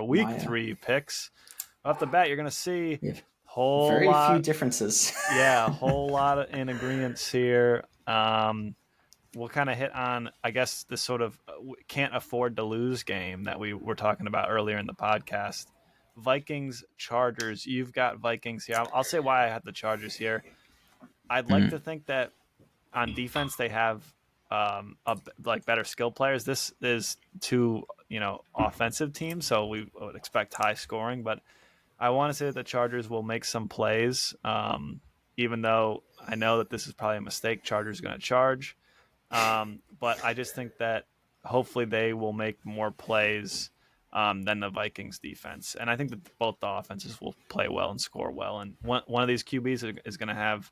our week 3 picks. Off the bat, you're going to see we have whole very lot, few differences. yeah, a whole lot of in agreements here. We'll kind of hit on, I guess, this sort of can't afford to lose game that we were talking about earlier in the podcast. Vikings, Chargers. You've got Vikings here. I'll say why I had the Chargers here. I'd like to think that on defense they have better skill players. This is two offensive teams, so we would expect high scoring. But I want to say that the Chargers will make some plays, even though I know that this is probably a mistake. Chargers going to charge. But I just think that hopefully they will make more plays than the Vikings defense. And I think that both the offenses will play well and score well. And one of these QBs is going to have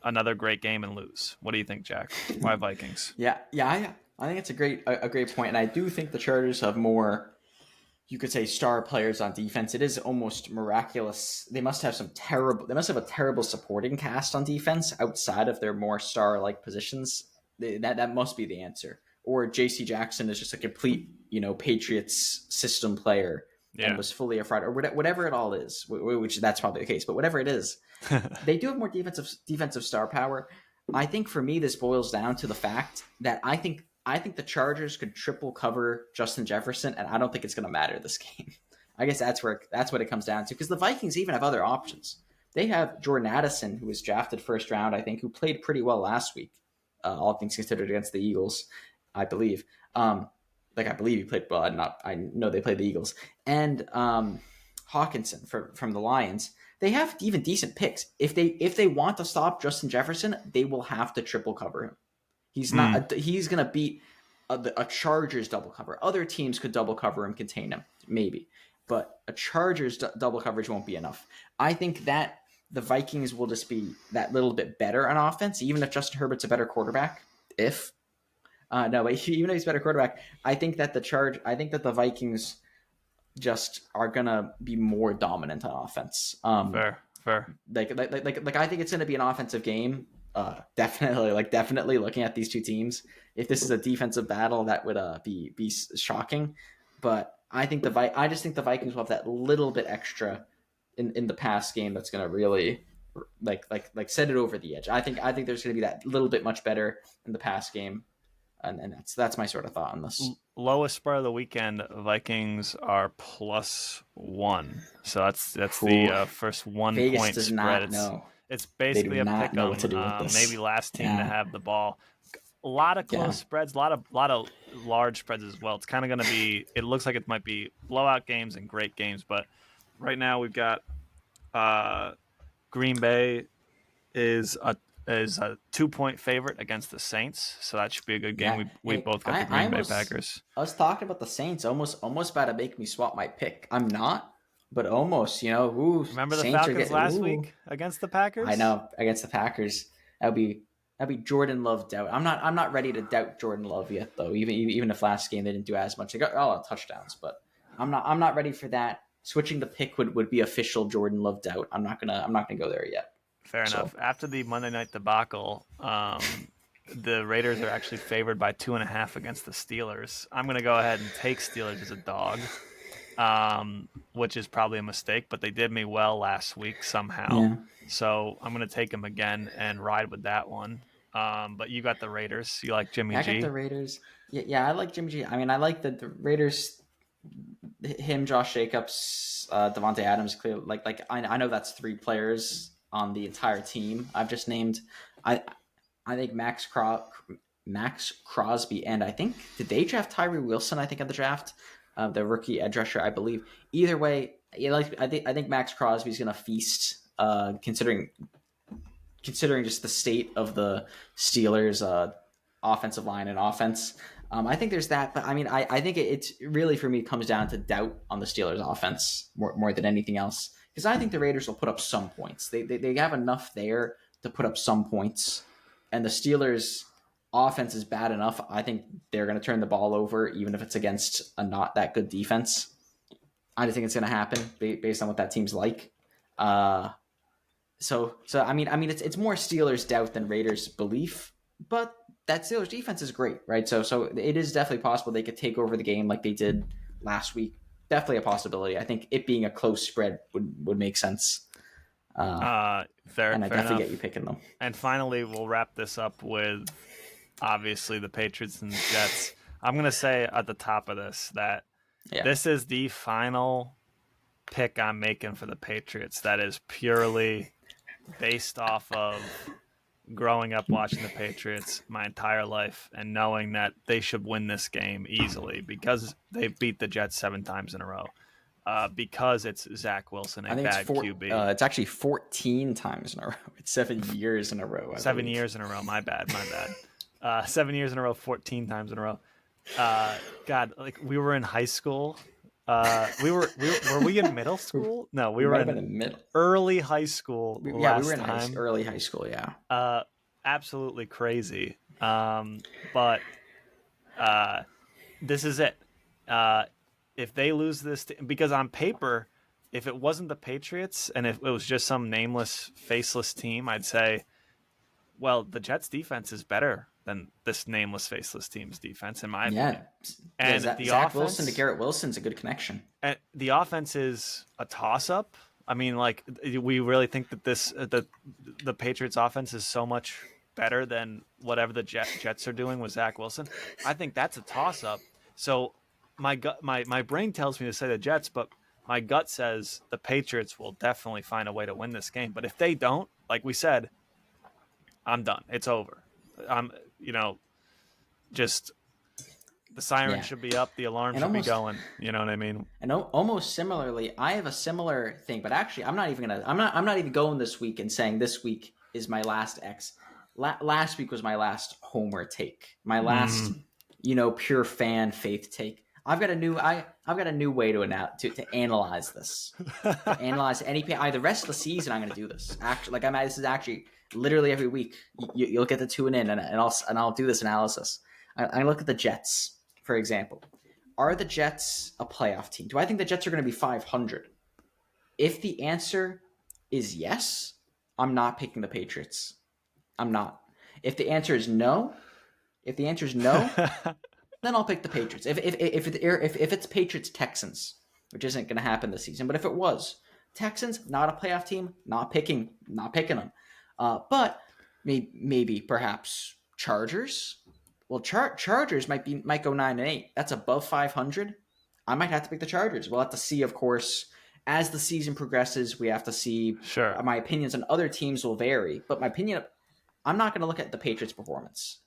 another great game and lose. What do you think, Jack? Why Vikings? Yeah. I think it's a great point. And I do think the Chargers have more, you could say, star players on defense. It is almost miraculous. They must have a terrible supporting cast on defense outside of their more star-like positions. That must be the answer. Or J.C. Jackson is just a complete, Patriots system player and was fully a fraud, or whatever it all is, which that's probably the case. But whatever it is, they do have more defensive star power. I think for me, this boils down to the fact that I think the Chargers could triple cover Justin Jefferson, and I don't think it's going to matter this game. I guess that's what it comes down to, because the Vikings even have other options. They have Jordan Addison, who was drafted first round, I think, who played pretty well last week, all things considered, against the Eagles, I believe. I believe he played well. I know they played the Eagles. And Hawkinson from the Lions. They have even decent picks. If they want to stop Justin Jefferson, they will have to triple cover him. He's not. He's going to beat a Chargers double cover. Other teams could double cover him, contain him, maybe, but a Chargers double coverage won't be enough. I think that the Vikings will just be that little bit better on offense, even if Justin Herbert's a better quarterback. Even if he's a better quarterback, I think that the Vikings just are gonna be more dominant on offense. Fair. I think it's gonna be an offensive game. Definitely looking at these two teams. If this is a defensive battle, that would be shocking. But I just think the Vikings will have that little bit extra in the pass game that's gonna really set it over the edge. I think there's gonna be that little bit much better in the pass game. And that's my sort of thought on this. Lowest spread of the weekend, Vikings are +1. So that's Cool. the first 1 Vegas point does spread. not know. It's basically They do a not pick know what to do with this. maybe last team to have the ball. A lot of close spreads, a lot of large spreads as well. It's kind of going to be. It looks like it might be blowout games and great games, but right now we've got Green Bay is a 2-point favorite against the Saints, so that should be a good game. Yeah. We both got the Green Bay Packers. I was talking about the Saints, almost about to make me swap my pick. I'm not, but almost. Remember the Saints Falcons last week against the Packers? I know, against the Packers. That'd be Jordan Love doubt. I'm not ready to doubt Jordan Love yet, though. Even if last game they didn't do as much, they got a lot of touchdowns, but I'm not ready for that. Switching the pick would be official Jordan Love doubt. I'm not gonna go there yet. Fair enough. After the Monday night debacle, the Raiders are actually favored by 2.5 against the Steelers. I'm going to go ahead and take Steelers as a dog, which is probably a mistake, but they did me well last week somehow. Yeah. So I'm going to take them again and ride with that one. But you got the Raiders. You like Jimmy G? I got the Raiders. Yeah, I like Jimmy G. I mean, I like the Raiders. Him, Josh Jacobs, Devontae Adams. Clearly, I know that's 3 players on the entire team I've just named. I think Max Crosby, and I think, did they draft Tyree Wilson? I think at the draft, the rookie edge rusher, I believe. Either way, I think Max Crosby is going to feast. Considering just the state of the Steelers' offensive line and offense, I think there's that. But I mean, I think it's really, for me, comes down to doubt on the Steelers' offense more than anything else. Because I think the Raiders will put up some points. They have enough there to put up some points. And the Steelers' offense is bad enough. I think they're going to turn the ball over, even if it's against a not that good defense. I just think it's going to happen based on what that team's like. So I mean, it's more Steelers' doubt than Raiders' belief. But that Steelers' defense is great, right? So it is definitely possible they could take over the game like they did last week. definitely a possibility. I think it being a close spread would make sense. Fair And I definitely get you enough. picking them. And finally, we'll wrap this up with obviously the Patriots and the Jets. I'm going to say at the top of this that Yeah. this is the final pick I'm making for the Patriots that is purely based off of growing up watching the Patriots my entire life and knowing that they should win this game easily because they beat the Jets 7 times in a row. Because it's Zach Wilson, a I think bad QB. it's actually 14 times in a row. It's 7 years in a row. I 7 years in a row. My bad. 7 years in a row, 14 times in a row. God, like we were in high school. Were we in middle school? No, we were in middle. early high school. We last were in time. early high school. Yeah. Absolutely crazy. But this is it. If they lose this, because on paper, if it wasn't the Patriots and if it was just some nameless, faceless team, I'd say, well, the Jets' defense is better than this nameless, faceless team's defense, in my opinion. And the Zach offense, Wilson to Garrett Wilson's a good connection. And the offense is a toss-up. I mean, like, we really think that the Patriots' offense is so much better than whatever the Jets are doing with Zach Wilson. I think that's a toss-up. So my brain tells me to say the Jets, but my gut says the Patriots will definitely find a way to win this game. But if they don't, like we said, I'm done. It's over. Just the siren should be up, the alarm should be going. You know what I mean? And almost similarly, I have a similar thing, but actually, I'm not even going this week and saying this week is my last X. Last week was my last homer take, my last, pure fan faith take. I've got a new way to analyze this. To analyze the rest of the season, I'm going to do this. Actually, this is actually literally every week. You'll get to tune in, and I'll do this analysis. I look at the Jets, for example. Are the Jets a playoff team? Do I think the Jets are going to be 500? If the answer is yes, I'm not picking the Patriots. I'm not. If the answer is no, then I'll pick the Patriots. If it's Patriots Texans, which isn't going to happen this season, but if it was Texans, not a playoff team, not picking them. But maybe perhaps Chargers. Well, Chargers might go 9-8. That's above 500. I might have to pick the Chargers. We'll have to see, of course, as the season progresses. We have to see. Sure. My opinions on other teams will vary, but my opinion, I'm not going to look at the Patriots' performance.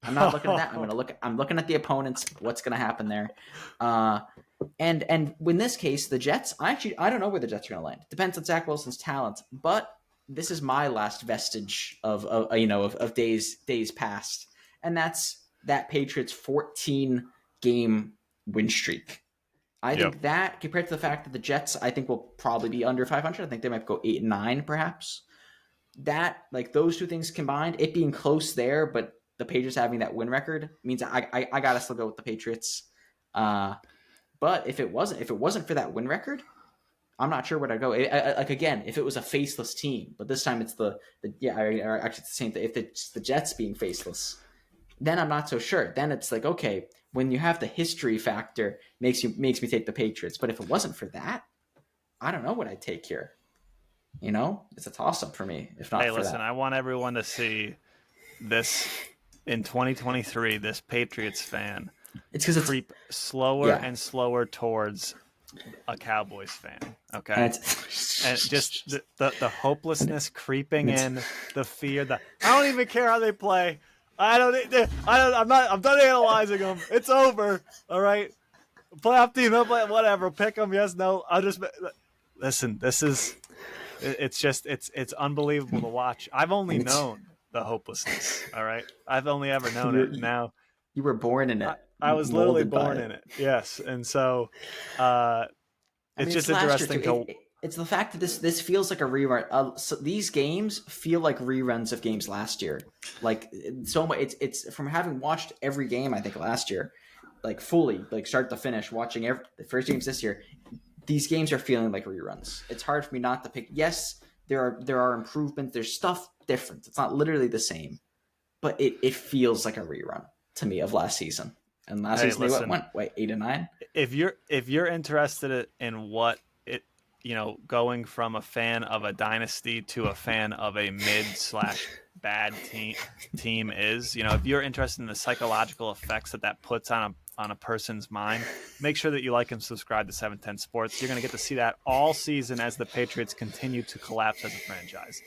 I'm not looking at that. I'm looking at the opponents. What's going to happen there? And in this case, the Jets. I don't know where the Jets are going to land. Depends on Zach Wilson's talent. But this is my last vestige of days past, and that's that Patriots 14 game win streak. I think that compared to the fact that the Jets, I think will probably be under 500. I think they might go 8-9 perhaps. That those two things combined, it being close there, but the Patriots having that win record means I gotta still go with the Patriots. But if it wasn't for that win record, I'm not sure where to go. Again, if it was a faceless team, but this time it's actually it's the same thing. If it's the Jets being faceless, then I'm not so sure. Then it's okay, when you have the history factor, makes me take the Patriots. But if it wasn't for that, I don't know what I'd take here. It's a toss up for me. If not, listen, I want everyone to see this. In 2023, this Patriots fan creep slower and slower towards a Cowboys fan. Okay, and just the hopelessness creeping in, the fear. I don't even care how they play. I'm done analyzing them. It's over. All right, playoff team, whatever. Pick them. Yes, no. I'll just listen. This is. It's unbelievable to watch. I've only known the hopelessness. All right, I've only ever known it. Now you were born in it. I was literally born in it. Yes, and so it's just interesting. It's the fact that this feels like a rerun. So these games feel like reruns of games last year. So much. It's from having watched every game I think last year, fully, start to finish, watching the first games this year. These games are feeling like reruns. It's hard for me not to pick. Yes, there are improvements. There's stuff different. It's not literally the same, but it feels like a rerun to me of last season. And last Hey, season they listen, went 8-9. if you're interested in what it going from a fan of a dynasty to a fan of a mid slash bad team is, if you're interested in the psychological effects that puts on a person's mind, make sure that you like and subscribe to 710 Sports. You're going to get to see that all season as the Patriots continue to collapse as a franchise.